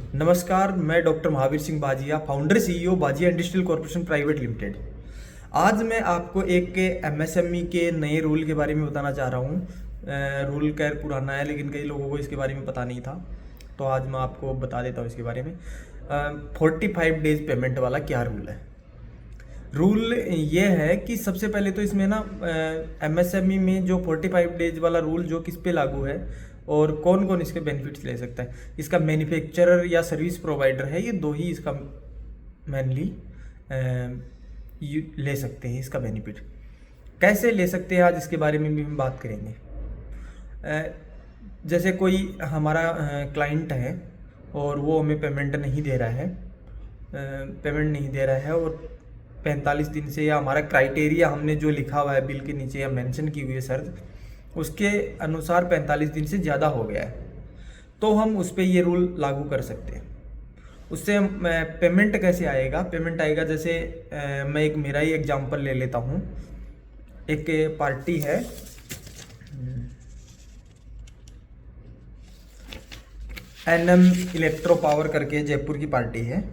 नमस्कार, मैं doctor Mahavir Singh Bajiya, founder CEO Bajiya industrial corporation private limited. आज मैं आपको एक एमएसएमई के नए रूल के बारे में बताना चाह रहा हूँ। रूल खैर पुराना है, लेकिन कई लोगों को इसके बारे में पता नहीं था, तो आज मैं आपको बता देता हूँ इसके बारे में। 45 डेज पेमेंट वाला क्या रूल है। रूल ये है कि सबसे पहले तो इसमें ना एमएसएमई में जो 45 डेज वाला रूल जो किस पे लागू है और कौन कौन इसके बेनिफिट्स ले सकता है। इसका मैन्युफैक्चरर या सर्विस प्रोवाइडर है, ये दो ही इसका मेनली ले सकते हैं। इसका बेनिफिट कैसे ले सकते हैं, आज इसके बारे में भी हम बात करेंगे। जैसे कोई हमारा क्लाइंट है और वो हमें पेमेंट नहीं दे रहा है और 45 दिन से, या हमारा क्राइटेरिया हमने जो लिखा हुआ है बिल के नीचे या मेंशन की हुई है शर्त, उसके अनुसार 45 दिन से ज़्यादा हो गया है, तो हम उस पर ये रूल लागू कर सकते हैं। उससे पेमेंट कैसे आएगा। पेमेंट आएगा जैसे मैं एक मेरा ही एग्जांपल ले लेता हूँ। एक पार्टी है, एनएम इलेक्ट्रो पावर करके जयपुर की पार्टी है।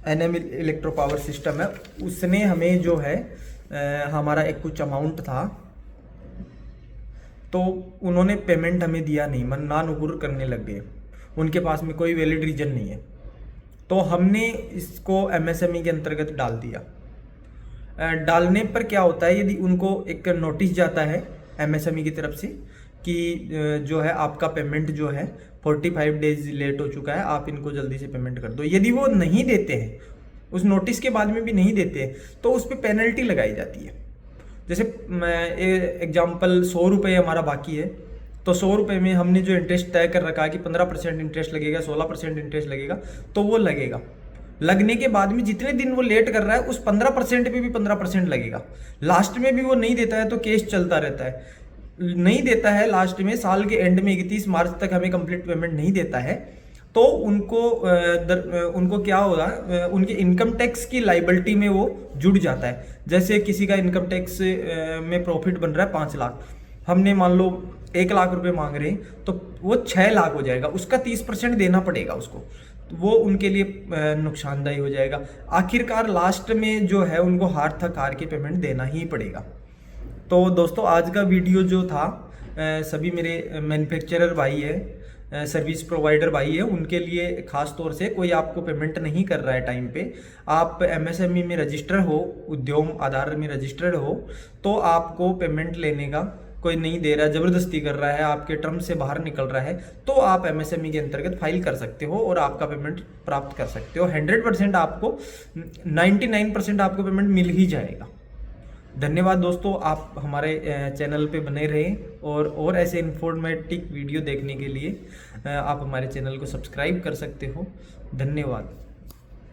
एनएम इलेक्ट्रो पावर सिस्टम है। उसने हमें जो है हमारा एक कुछ अमाउंट था, तो उन्होंने पेमेंट हमें दिया नहीं, ना नुकुर करने लग गए। उनके पास में कोई वैलिड रीजन नहीं है, तो हमने इसको एमएसएमई के अंतर्गत डाल दिया। डालने पर क्या होता है, यदि उनको एक नोटिस जाता है एमएसएमई की तरफ से कि जो है आपका पेमेंट जो है 45 डेज लेट हो चुका है, आप इनको जल्दी से पेमेंट कर दो। यदि वो नहीं देते हैं, उस नोटिस के बाद में भी नहीं देते हैं, तो उस पर पेनल्टी लगाई जाती है। जैसे एग्जाम्पल 100 रुपये हमारा बाकी है, तो 100 रुपये में हमने जो इंटरेस्ट तय कर रखा है कि 15% इंटरेस्ट लगेगा, 16% इंटरेस्ट लगेगा, तो वो लगेगा। लगने के बाद में जितने दिन वो लेट कर रहा है उस 15% पे भी 15% लगेगा। लास्ट में भी वो नहीं देता है तो केस चलता रहता है। नहीं देता है लास्ट में, साल के एंड में 31 मार्च तक हमें कंप्लीट पेमेंट नहीं देता है, तो उनको क्या होगा, उनके इनकम टैक्स की लाइबिलिटी में वो जुड़ जाता है। जैसे किसी का इनकम टैक्स में प्रॉफिट बन रहा है 5 लाख, हमने मान लो 1 लाख रुपए मांग रहे हैं, तो वो 6 लाख हो जाएगा, उसका 30% देना पड़ेगा उसको, तो वो उनके लिए नुकसानदायी हो जाएगा। आखिरकार लास्ट में जो है उनको हार थक हार के पेमेंट देना ही पड़ेगा। तो दोस्तों, आज का वीडियो जो था, सभी मेरे मैन्युफैक्चरर भाई है, सर्विस प्रोवाइडर भाई है, उनके लिए खास तौर से, कोई आपको पेमेंट नहीं कर रहा है टाइम पे, आप एमएसएमई में रजिस्टर हो, उद्यम आधार में रजिस्टर्ड हो, तो आपको पेमेंट लेने का कोई नहीं दे रहा है, ज़बरदस्ती कर रहा है, आपके टर्म से बाहर निकल रहा है, तो आप एमएसएमई के अंतर्गत फाइल कर सकते हो और आपका पेमेंट प्राप्त कर सकते हो। 100% आपको, 99% आपको पेमेंट मिल ही जाएगा। धन्यवाद दोस्तों, आप हमारे चैनल पे बने रहें और ऐसे इन्फॉर्मेटिव वीडियो देखने के लिए आप हमारे चैनल को सब्सक्राइब कर सकते हो। धन्यवाद।